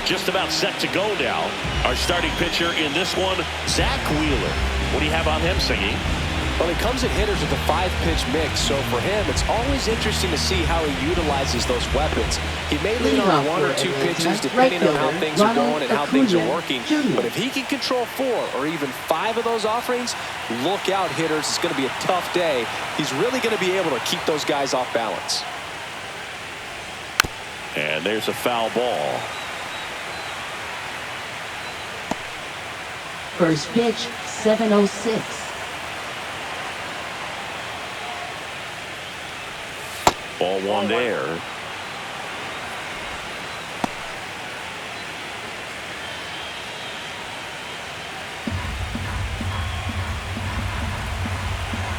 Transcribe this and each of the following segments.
just about set to go now. Our starting pitcher in this one, Zach Wheeler. What do you have on him, Singy? Well, he comes at hitters with a 5-pitch mix, so for him, it's always interesting to see how he utilizes those weapons. He may lean on 1 or 2 pitches depending on how things are going and how things are working, but if he can control 4 or even 5 of those offerings, look out, hitters. It's going to be a tough day. He's really going to be able to keep those guys off balance. And there's a foul ball. First pitch, 7:06. Ball 1 there.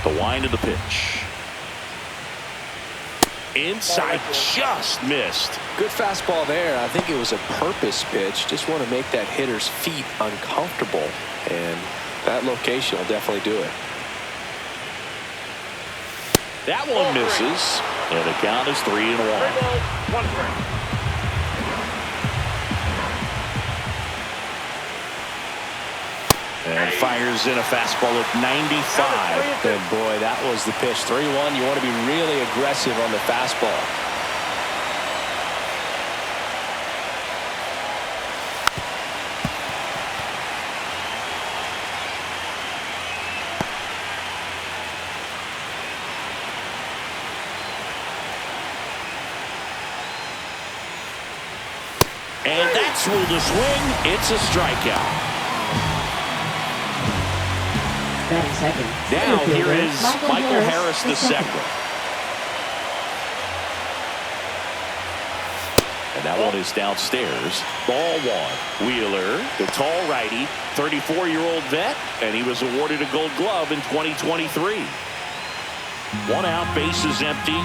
The wind of the pitch. Inside, just missed. Good fastball there. I think it was a purpose pitch. Just want to make that hitter's feet uncomfortable, and that location will definitely do it. That one misses, and the count is 3-1. And fires in a fastball at 95. And boy, that was the pitch. 3-1. You want to be really aggressive on the fastball. And that's ruled a swing. It's a strikeout. Now here is Michael Harris II. And that one is downstairs. Ball 1. Wheeler, the tall righty, 34-year-old vet, and he was awarded a Gold Glove in 2023. 1 out, base is empty.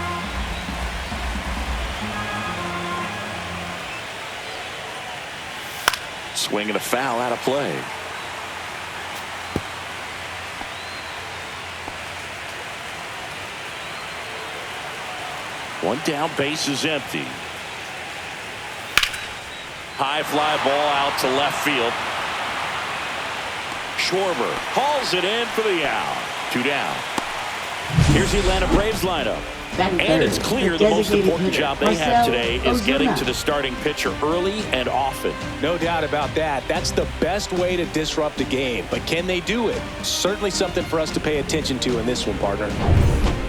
Swing and a foul out of play. One down, base is empty. High fly ball out to left field. Schwarber hauls it in for the out. 2 down. Here's the Atlanta Braves lineup. And it's clear the most important job they have today is getting to the starting pitcher early and often. No doubt about that. That's the best way to disrupt a game. But can they do it? Certainly something for us to pay attention to in this one, partner.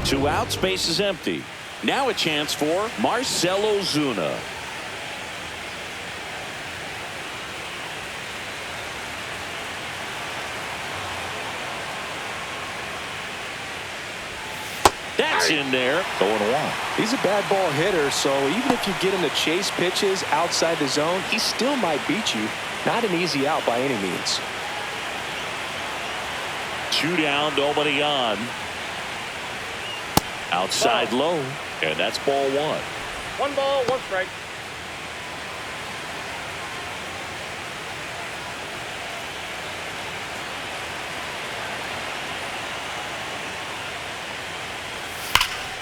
2 outs, base is empty. Now a chance for Marcell Ozuna. That's in there. 0-1. He's a bad ball hitter, so even if you get him to chase pitches outside the zone, he still might beat you. Not an easy out by any means. 2 down, nobody on. Outside low, and that's ball 1. 1 ball, 1 strike.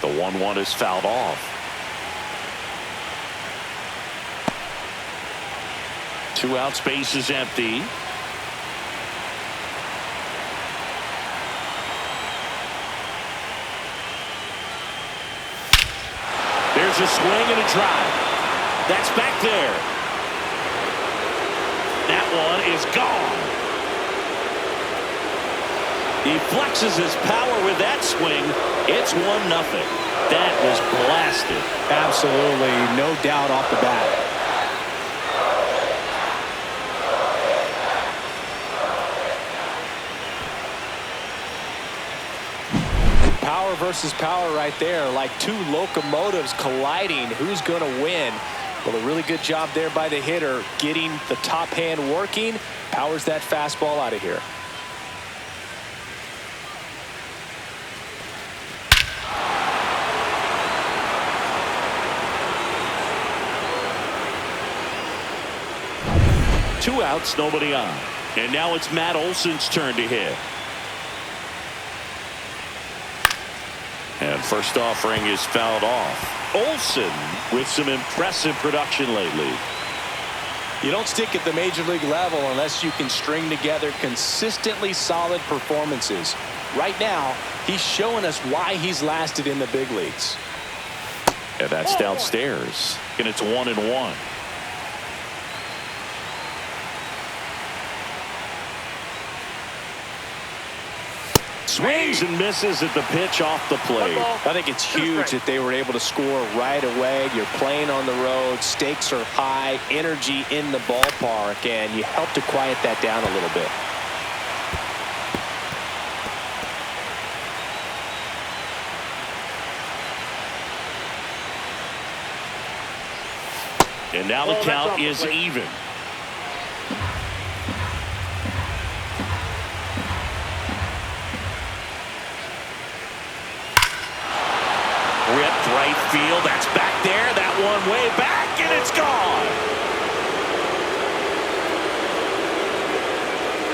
The 1-1 is fouled off. 2 outs, base is empty. There's a swing and a drive. That's back there. That one is gone. He flexes his power with that swing. It's 1-0. That was blasted. Absolutely, no doubt off the bat. Power versus power right there, like 2 locomotives colliding. Who's going to win? Well, a really good job there by the hitter, getting the top hand working. Powers that fastball out of here. Two outs, nobody on. And now it's Matt Olson's turn to hit. And first offering is fouled off. Olson with some impressive production lately. You don't stick at the major league level unless you can string together consistently solid performances. Right now, he's showing us why he's lasted in the big leagues. And that's downstairs. And it's 1-1. Swings and misses at the pitch off the plate. I think it's huge that they were able to score right away. You're playing on the road. Stakes are high. Energy in the ballpark. And you help to quiet that down a little bit. And now the count is even. Ripped right field. That's back there. That one way back, and it's gone.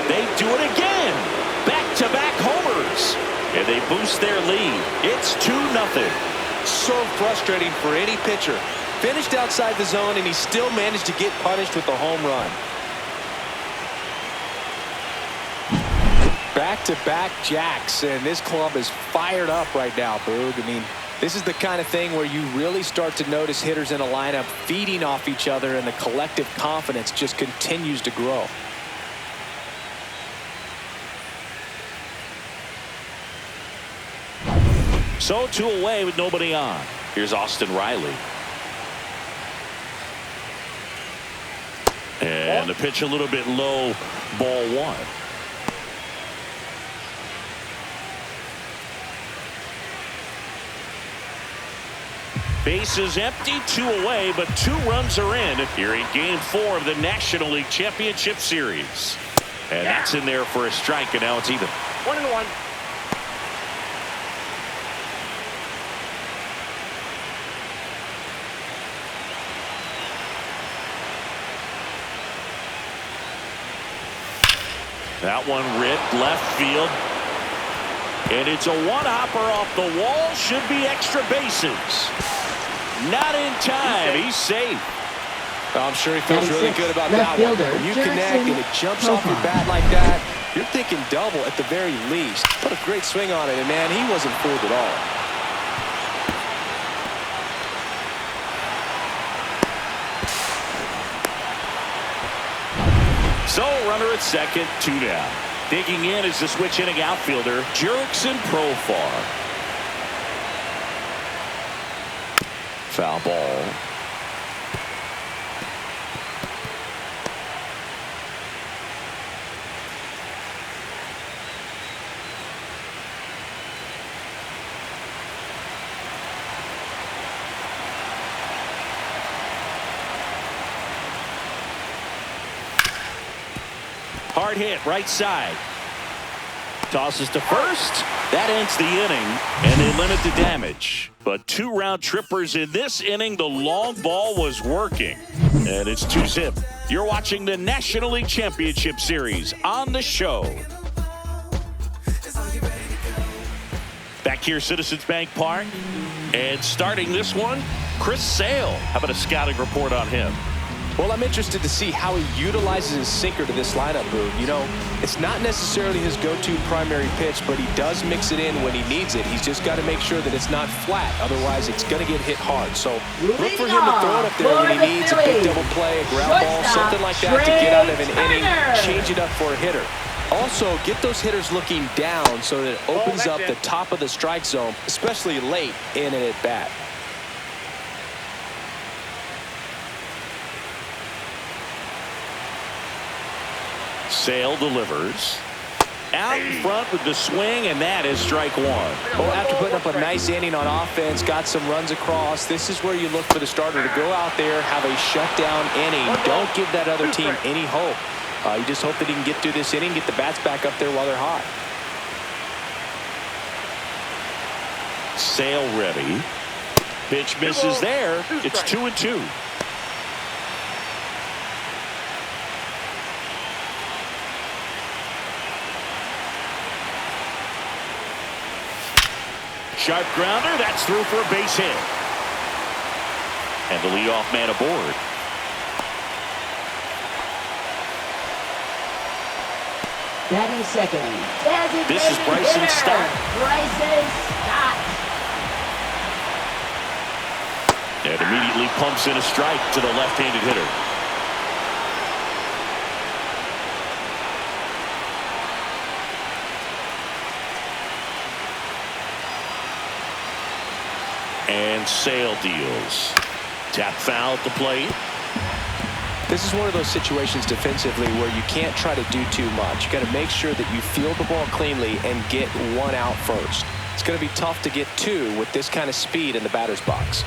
They do it again. Back-to-back homers. And they boost their lead. It's 2-0. So frustrating for any pitcher. Finished outside the zone, and he still managed to get punished with a home run. Back-to-back jacks, and this club is fired up right now, Boog. I mean, this is the kind of thing where you really start to notice hitters in a lineup feeding off each other, and the collective confidence just continues to grow. So 2 away with nobody on. Here's Austin Riley. And the pitch a little bit low, ball 1. Bases empty, 2 away, but 2 runs are in here in Game 4 of the National League Championship Series. And that's in there for a strike, and now it's even. 1-1. That one ripped left field. And it's a one-hopper off the wall. Should be extra bases. Not in time. He's safe. I'm sure he feels really good about that one. When you connect and it jumps off your bat like that, you're thinking double at the very least. Put a great swing on it, and man, he wasn't fooled at all. So runner at second, 2 down. Digging in is the switch inning outfielder, Jurickson Profar. Foul ball. Hard hit, right side. Tosses to first. That ends the inning, and they limit the damage. But 2 round trippers in this inning. The long ball was working, and it's 2-zip. You're watching the National League Championship Series on the show. Back here, Citizens Bank Park, and starting this one, Chris Sale. How about a scouting report on him? Well, I'm interested to see how he utilizes his sinker to this lineup, Boog. You know, it's not necessarily his go-to primary pitch, but he does mix it in when he needs it. He's just got to make sure that it's not flat. Otherwise, it's going to get hit hard. So look for him to throw it up there when he needs a big double play, a ground ball, something like that to get out of an inning, change it up for a hitter. Also, get those hitters looking down so that it opens up the top of the strike zone, especially late in an at-bat. Sale delivers. Out in front with the swing, and that is strike 1. Well, after putting up a nice inning on offense, got some runs across, this is where you look for the starter to go out there, have a shutdown inning. Don't give that other team any hope. You just hope that he can get through this inning, get the bats back up there while they're hot. Sale ready. Pitch misses there. It's 2-2. Sharp grounder. That's through for a base hit. And the leadoff man aboard. Batting second. This is Bryson Stott. Bryson Stott. And immediately pumps in a strike to the left-handed hitter. And Sale deals. Tap foul at the plate. This is one of those situations defensively where you can't try to do too much. You got to make sure that you field the ball cleanly and get one out first. It's going to be tough to get two with this kind of speed in the batter's box.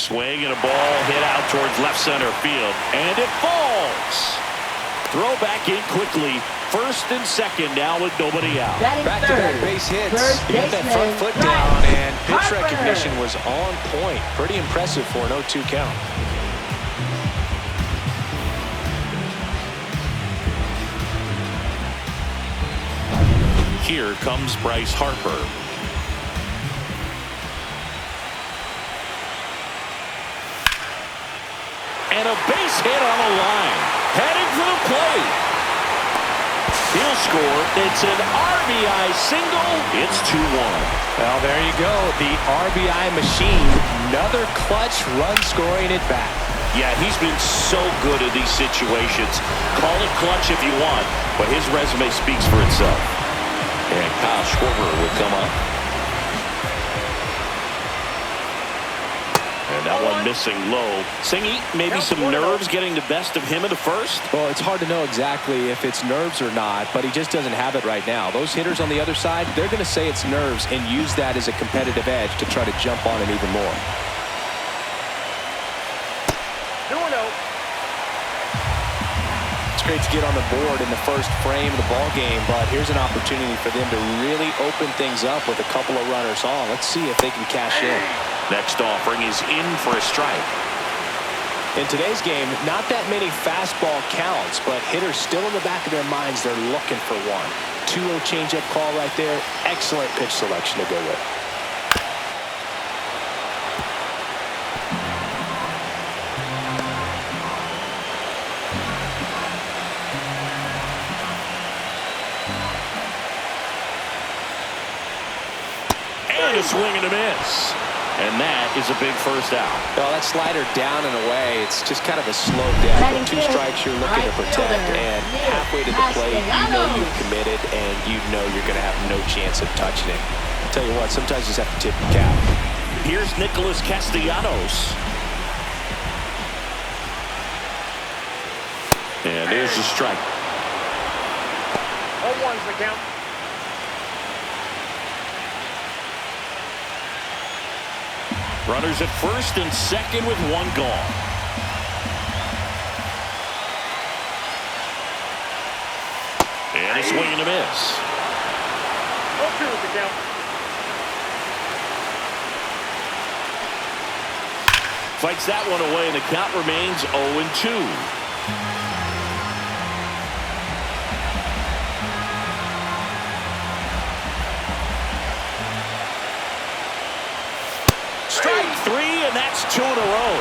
Swing and a ball hit out towards left center field. And it falls. Throw back in quickly. First and second now with nobody out. Back-to-back base hits. He got that front foot down, and pitch recognition was on point. Pretty impressive for an 0-2 count. Here comes Bryce Harper. And a base hit on the line. Heading for the plate. He'll score. It's an RBI single. It's 2-1. Well, there you go. The RBI machine. Another clutch run scoring at bat. Yeah, he's been so good in these situations. Call it clutch if you want, but his resume speaks for itself. And Kyle Schwarber will come up. And that one missing low. Singy, maybe some nerves getting the best of him in the first? Well, it's hard to know exactly if it's nerves or not, but he just doesn't have it right now. Those hitters on the other side, they're going to say it's nerves and use that as a competitive edge to try to jump on him even more. 2-0. It's great to get on the board in the first frame of the ball game, but here's an opportunity for them to really open things up with a couple of runners on. Let's see if they can cash in. Next offering is in for a strike. In today's game, not that many fastball counts, but hitters still in the back of their minds, they're looking for one. 2-0 changeup call right there. Excellent pitch selection to go with. And a swing and a miss. And that is a big first out. Well, that slider down and away, it's just kind of a slow death. With 2 strikes you're looking to protect, and halfway to the plate, you know you've committed, and you know you're going to have no chance of touching it. I'll tell you what, sometimes you just have to tip the cap. Here's Nicholas Castellanos. And there's the strike. 0-1's the count. Runners at first and second with one gone. And a swing and a miss. 0-2 is the count. Fights that one away, and the count remains 0-2. Strike 3, and that's 2 in a row.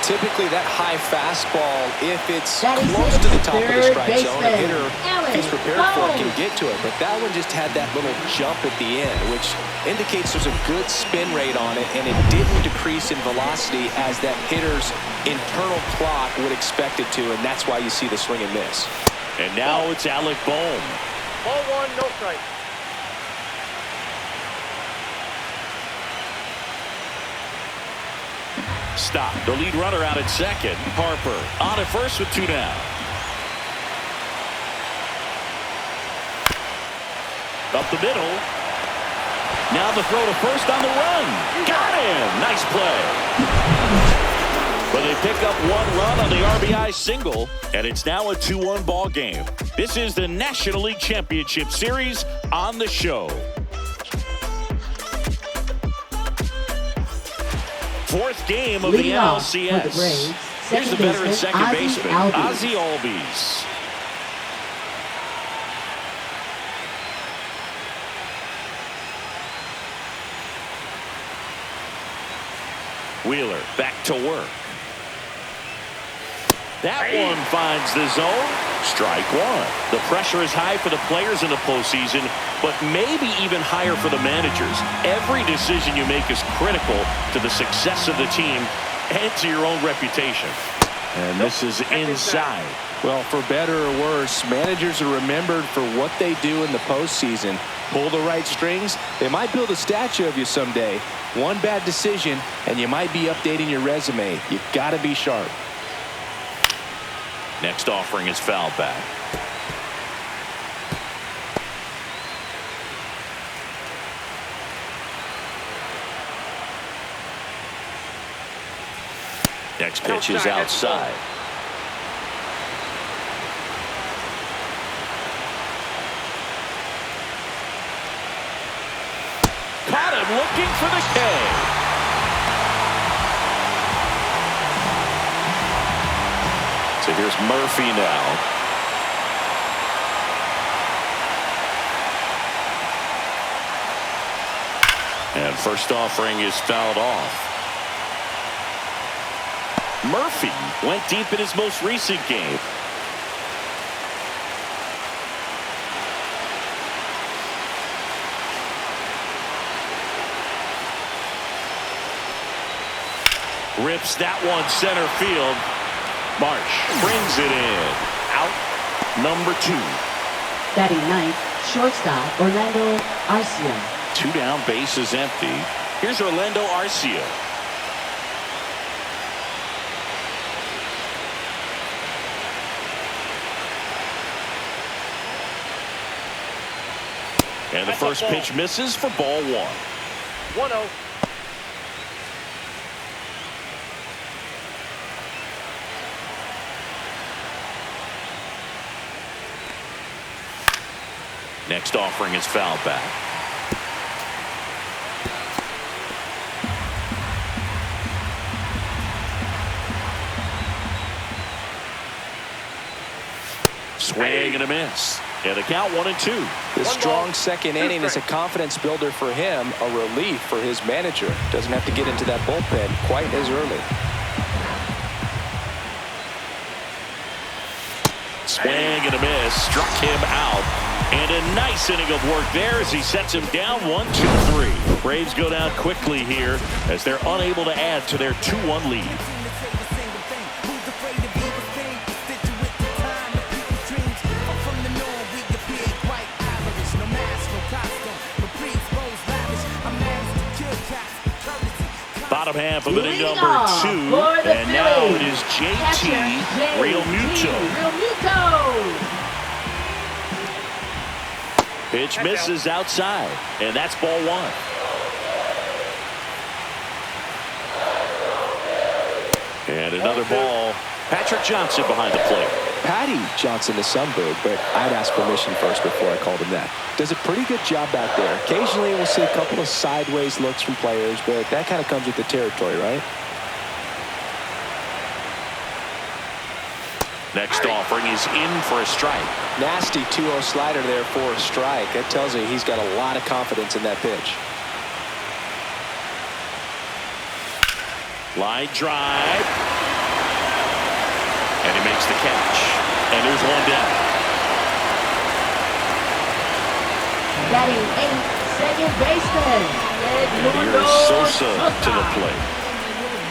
Typically, that high fastball, if it's close to the top of the strike zone, a hitter, if he's prepared for it, can get to it. But that one just had that little jump at the end, which indicates there's a good spin rate on it, and it didn't decrease in velocity as that hitter's internal clock would expect it to, and that's why you see the swing and miss. And now it's Alec Bohm. Ball 1, no strike. Stop. The lead runner out at second. Harper on at first with 2 down. Up the middle. Now the throw to first on the run. Got him. Nice play. But they pick up 1 run on the RBI single, and it's now a 2-1 ball game. This is the National League Championship Series on the show. 4th game of the NLCS. Here's the veteran second baseman, Ozzie Albies. Wheeler back to work. That one finds the zone. Strike one. The pressure is high for the players in the postseason, but maybe even higher for the managers. Every decision you make is critical to the success of the team and to your own reputation. And this is inside. Well, for better or worse, managers are remembered for what they do in the postseason. Pull the right strings, they might build a statue of you someday. One bad decision, and you might be updating your resume. You've got to be sharp. Next offering is foul back. Next pitch is outside. Caught him looking for the K. So here's Murphy now. And first offering is fouled off. Murphy went deep in his most recent game. Rips that one center field. Marsh brings it in. Out number 2. Batting ninth, shortstop Orlando Arcia. 2 down, base is empty. Here's Orlando Arcia. And the first pitch misses for ball 1. 1-0. Next offering is fouled back. Swing and a miss. And the count 1-2. The strong second inning is a confidence builder for him, a relief for his manager. Doesn't have to get into that bullpen quite as early. Swing and a miss. Struck him out. And a nice inning of work there as he sets him down 1-2-3. Braves go down quickly here as they're unable to add to their 2-1 lead. Bottom half of inning number 2, and now it is JT Realmuto. Pitch misses outside, and that's ball 1. And another ball. Patrick Johnson behind the plate. Patty Johnson is Sunbird, but I'd ask permission first before I called him that. Does a pretty good job back there. Occasionally we'll see a couple of sideways looks from players, but that kind of comes with the territory, right? Next offering is in for a strike. Nasty 2-0 slider there for a strike. That tells you he's got a lot of confidence in that pitch. Line drive. And he makes the catch. And there's one down. Batting 8th, second baseman. And here's Sosa to the plate.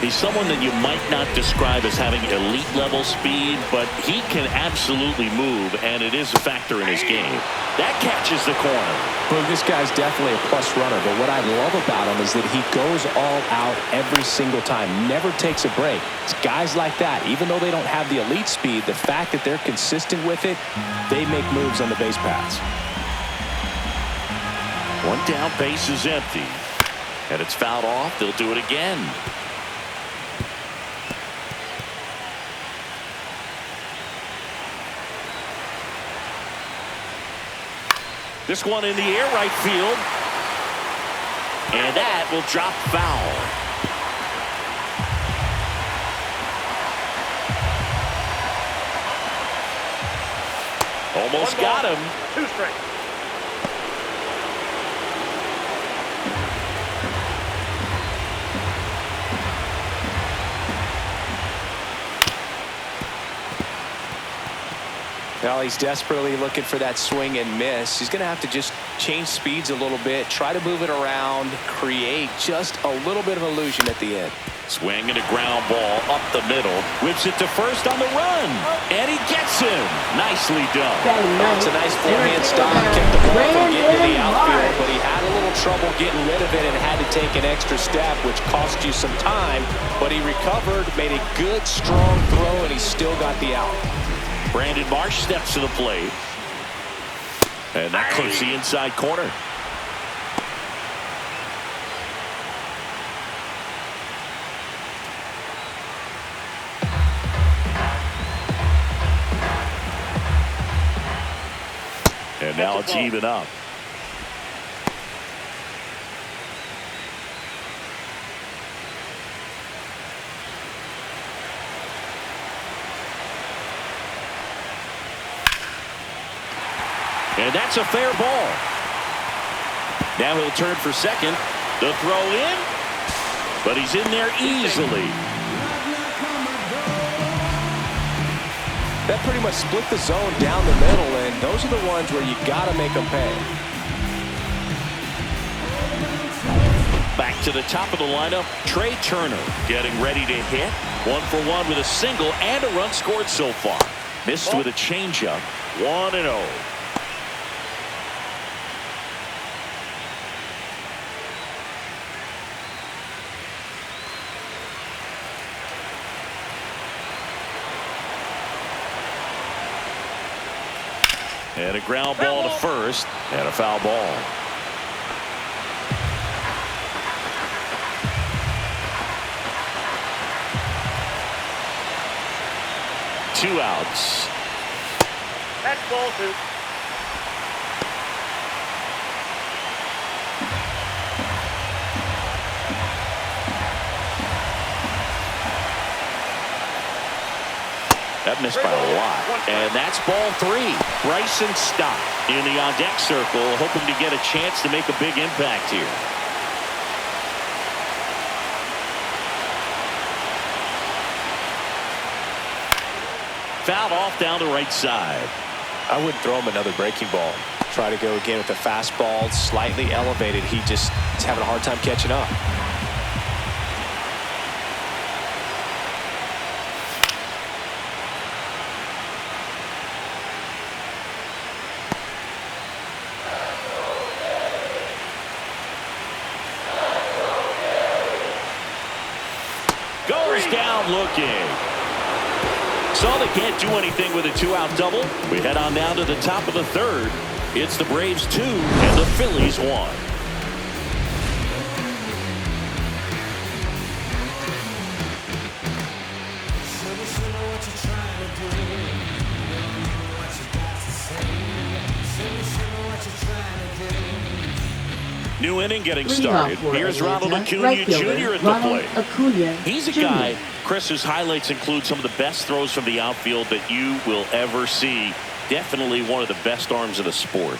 He's someone that you might not describe as having elite level speed, but he can absolutely move, and it is a factor in his game. That catches the corner. Well, this guy's definitely a plus runner, but what I love about him is that he goes all out every single time, never takes a break. It's guys like that, even though they don't have the elite speed, the fact that they're consistent with it, they make moves on the base paths. One down, base is empty. And it's fouled off. They'll do it again. This one in the air, right field. And that will drop foul. Almost got him. 2 strikes. Well, he's desperately looking for that swing and miss. He's going to have to just change speeds a little bit, try to move it around, create just a little bit of illusion at the end. Swing and a ground ball up the middle. Whips it to first on the run. And he gets him. Nicely done. It's a nice forehand stop. Kept the ball from getting to the outfield, but he had a little trouble getting rid of it and had to take an extra step, which cost you some time. But he recovered, made a good, strong throw, and he still got the out. Brandon Marsh steps to the plate. And that clips the inside corner. And now it's even up. And that's a fair ball. Now he'll turn for second. The throw in. But he's in there easily. That pretty much split the zone down the middle, and those are the ones where you got to make them pay. Back to the top of the lineup, Trey Turner getting ready to hit. 1 for 1 with a single and a run scored so far. Missed with a changeup. 1-0. And a ground ball to first, and a foul ball. Two outs. That's ball 2. That missed by a lot. And that's ball 3. Bryson Stott in the on-deck circle, hoping to get a chance to make a big impact here. Fouled off down the right side. I wouldn't throw him another breaking ball. Try to go again with the fastball, slightly elevated. He just is having a hard time catching up. Goes down looking. So they can't do anything with a 2-out double. We head on down to the top of the third. It's the Braves 2 and the Phillies 1. New inning getting started. Here's Ronald Acuna Jr. at the plate. He's a guy, Chris, whose highlights include some of the best throws from the outfield that you will ever see. Definitely one of the best arms of the sport.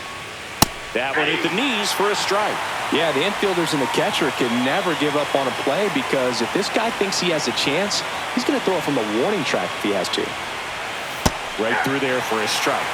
That one hit the knees for a strike. Yeah, the infielders and the catcher can never give up on a play, because if this guy thinks he has a chance, he's going to throw it from the warning track if he has to. Right through there for a strike.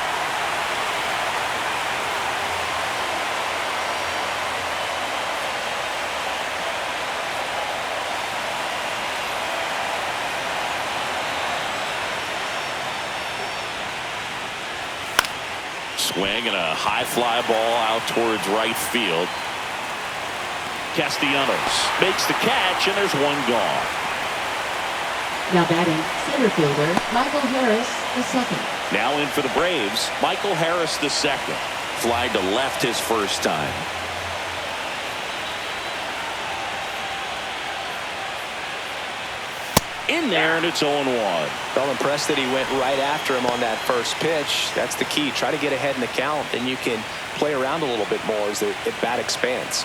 Swing and a high fly ball out towards right field. Castellanos makes the catch, and there's one gone. Now batting, center fielder Michael Harris, the second. Now in for the Braves, Michael Harris, the second. Fly to left his first time. In there, and it's 0-1. Felt impressed that he went right after him on that first pitch. That's the key. Try to get ahead in the count, and you can play around a little bit more as the at-bat expands.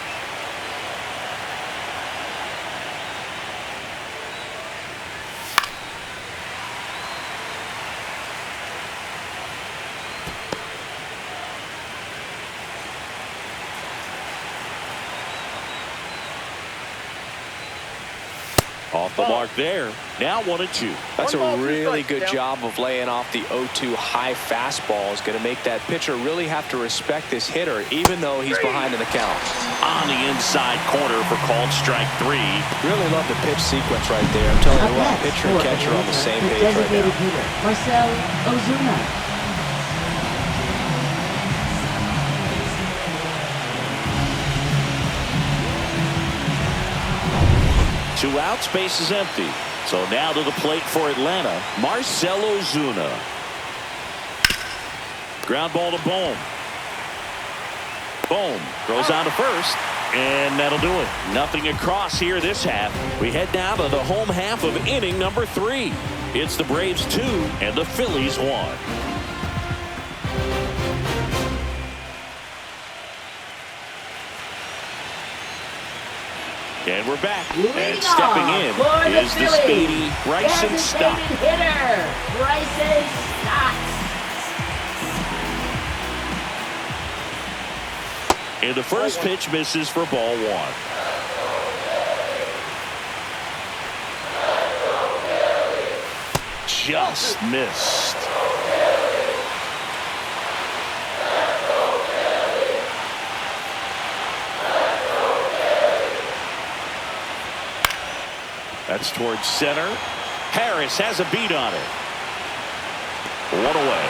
Off the mark there. Now 1-2. That's a really good job of laying off the 0-2 high fastball. Is going to make that pitcher really have to respect this hitter, even though he's behind in the count. On the inside corner for called strike 3. Really love the pitch sequence right there. I'm telling you what, pitcher and catcher on the same page right now. Hitter, Marcell Ozuna. 2 outs, base is empty. So now to the plate for Atlanta, Marcell Ozuna. Ground ball to Bohm. Bohm throws on to first, and that'll do it. Nothing across here this half. We head now to the home half of inning number 3. It's the Braves 2 and the Phillies 1. And we're back. And stepping in is the speedy Bryson Stott. Hitter, Bryson Stott. And the first pitch misses for ball 1. Just missed. That's towards center. Harris has a beat on it. 1 away.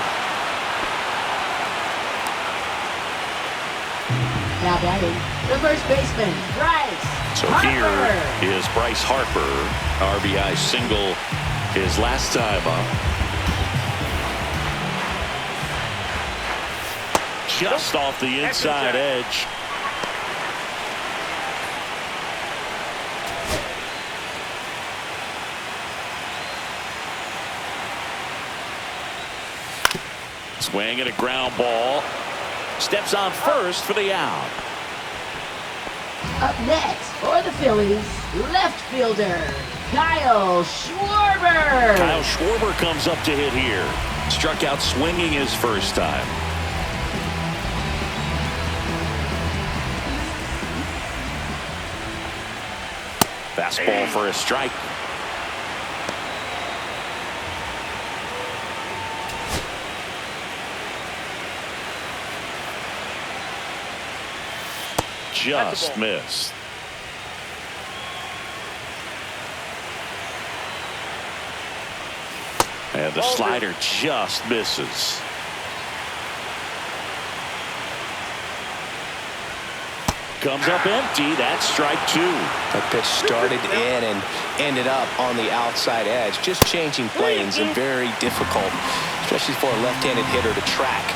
Now batting, the first baseman, Bryce So Harper. here is Bryce Harper. RBI single his last time up. Just off the inside edge. Swing and a ground ball. Steps on first for the out. Up next for the Phillies, left fielder, Kyle Schwarber. Kyle Schwarber comes up to hit here. Struck out swinging his first time. Fastball for a strike. Just missed. And the slider just misses. Comes up empty. That's strike 2. That pitch started in and ended up on the outside edge. Just changing planes and very difficult, especially for a left-handed hitter to track.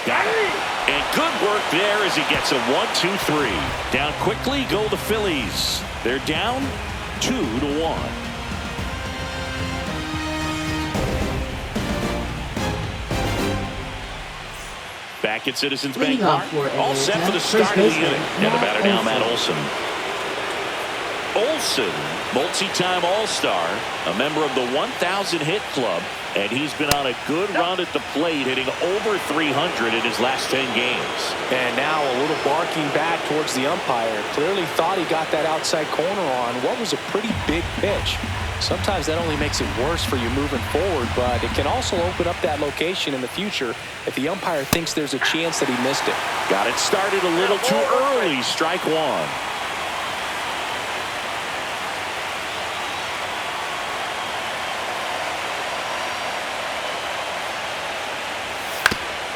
Got it. And good work there as he gets a 1-2-3. Down quickly go the Phillies. They're down 2-1. Back at Citizens Bank Park. All set for the start of the inning. And the batter now, Matt Olson. Olson, multi-time All-Star, a member of the 1,000 hit club, and he's been on a good run at the plate, hitting over 300 in his last 10 games. And now a little barking back towards the umpire. Clearly thought he got that outside corner on what was a pretty big pitch. Sometimes that only makes it worse for you moving forward, but it can also open up that location in the future if the umpire thinks there's a chance that he missed it. Got it started a little too early. Strike 1.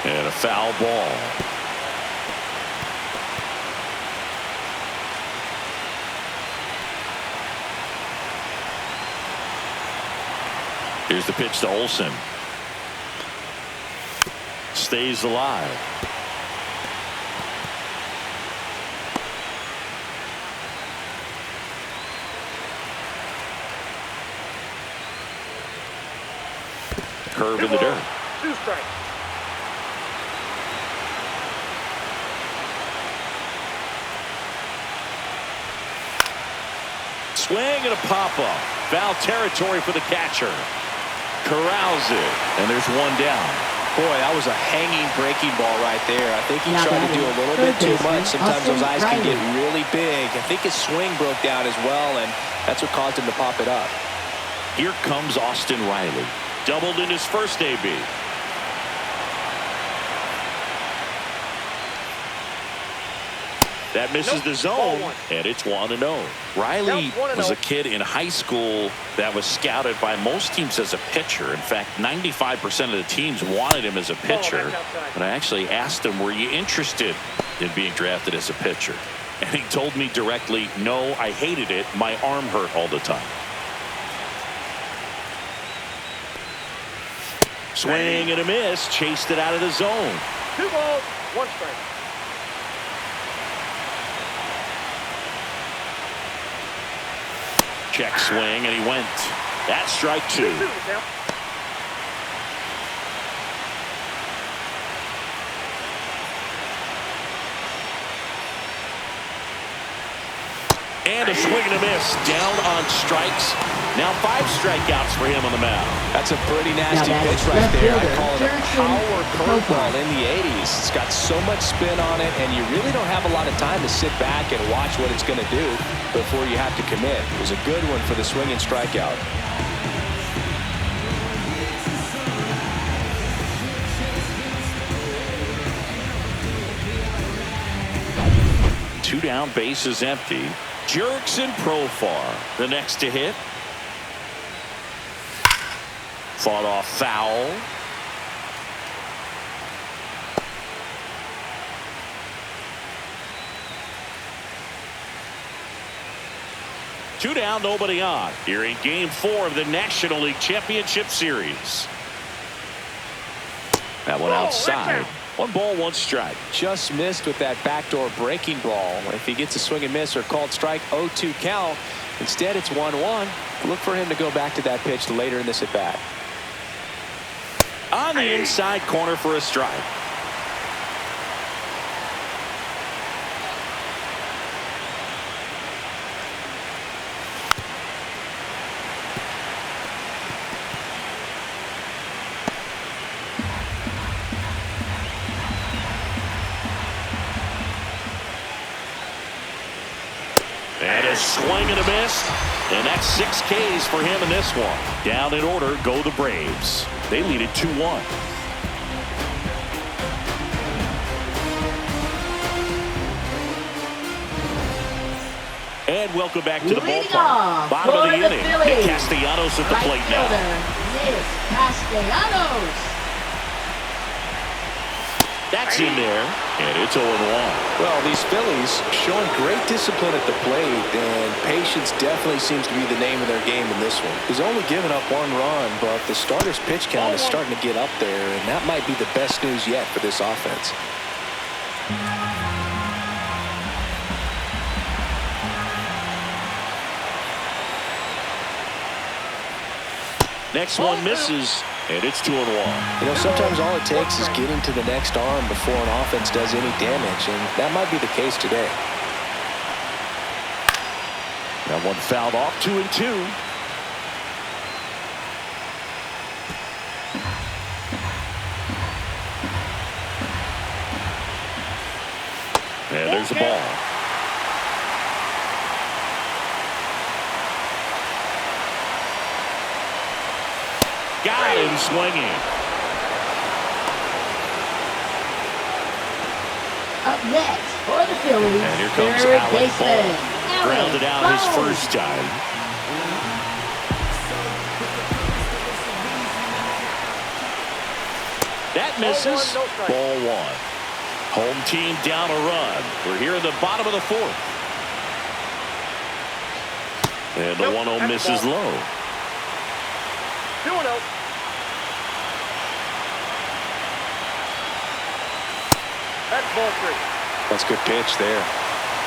And a foul ball. Here's the pitch to Olson. Stays alive. Curve in the dirt. 2 strikes. Swing and a pop-up. Foul territory for the catcher. Corrals it, and there's 1 down. Boy, that was a hanging breaking ball right there. I think he tried to do a little bit too much. Sometimes those eyes can get really big. I think his swing broke down as well, and that's what caused him to pop it up. Here comes Austin Riley. Doubled in his first AB. That misses the zone, and it's 1-0. Riley was a kid in high school that was scouted by most teams as a pitcher. In fact, 95% of the teams wanted him as a pitcher. And I actually asked him, were you interested in being drafted as a pitcher? And he told me directly, no, I hated it. My arm hurt all the time. Swing and a miss. Chased it out of the zone. 2 balls, 1 strike. Check swing, and he went. That's strike 2. And a swing and a miss. Down on strikes. Now 5 strikeouts for him on the mound. That's a pretty nasty pitch right there. I call it a power curveball in the 80s. It's got so much spin on it, and you really don't have a lot of time to sit back and watch what it's going to do before you have to commit. It was a good one for the swinging strikeout. Two down, bases empty. Jerks and Profar, the next to hit. Fought off foul. Two down, nobody on. Here in Game 4 of the National League Championship Series. That one outside. 1 ball, 1 strike. Just missed with that backdoor breaking ball. If he gets a swing and miss or called strike, 0-2 count. Instead, it's 1-1. Look for him to go back to that pitch later in this at bat. On the inside corner for a strike. And a swing and a miss. And that's 6 Ks for him in this one. Down in order go the Braves. They lead it 2-1. And welcome back to the ballpark. Bottom of the inning. Nick Castellanos at the plate now. Nick Castellanos. That's in there, and it's 0-1. Well, these Phillies showing great discipline at the plate, and patience definitely seems to be the name of their game in this one. He's only given up 1 run, but the starter's pitch count is starting to get up there, and that might be the best news yet for this offense. Next one misses, and it's 2-1. You know, sometimes all it takes is getting to the next arm before an offense does any damage, and that might be the case today. That one fouled off, 2-2. And there's the ball. Got him swinging. Up next for the Phillies, And here comes third Alec baseman. Ball. Grounded out his first time. That misses. Ball 1. Home team down a run. We're here in the bottom of the 4th. And the 1-0 misses low. 2-0. That's ball 3. That's a good pitch there.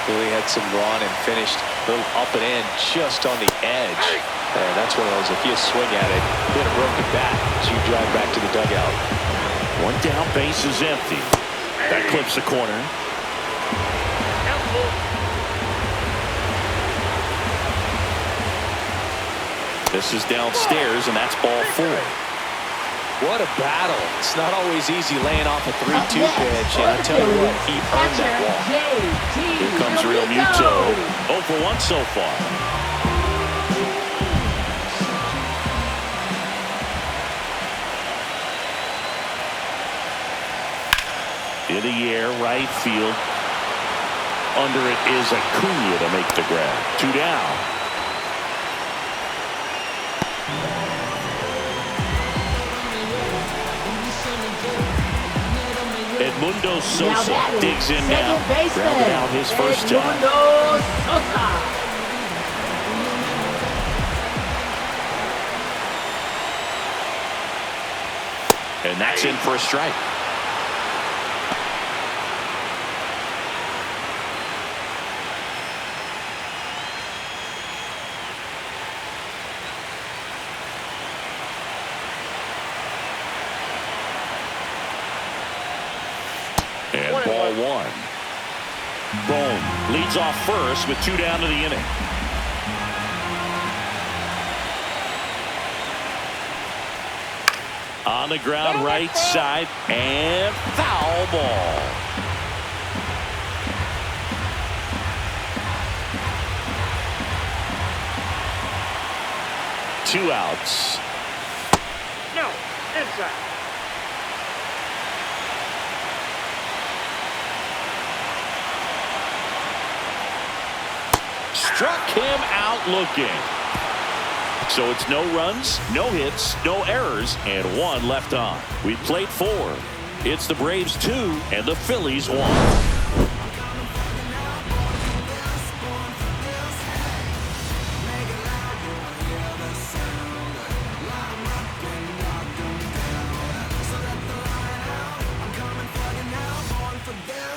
Really had some run and finished a little up and in just on the edge. And that's one of those, if you swing at it, hit a broken bat, so you drive back to the dugout. 1 down, base is empty. That clips the corner. This is downstairs, and that's ball 4. What a battle. It's not always easy laying off a 3-2 pitch, and I tell you what, he earned that walk. Here comes Real Muto. 0 for 1 so far. In the air, right field. Under it is Acuna to make the grab. 2 down. Edmundo Sosa digs in now. Grounded out his first time. And that's in for a strike. And ball 1. Bohm leads off first with 2 down to the inning. On the ground, right side, and foul ball. Two outs. No, inside. Struck him out looking. So it's no runs, no hits, no errors, and 1 left on. We played 4. It's the Braves 2 and the Phillies 1.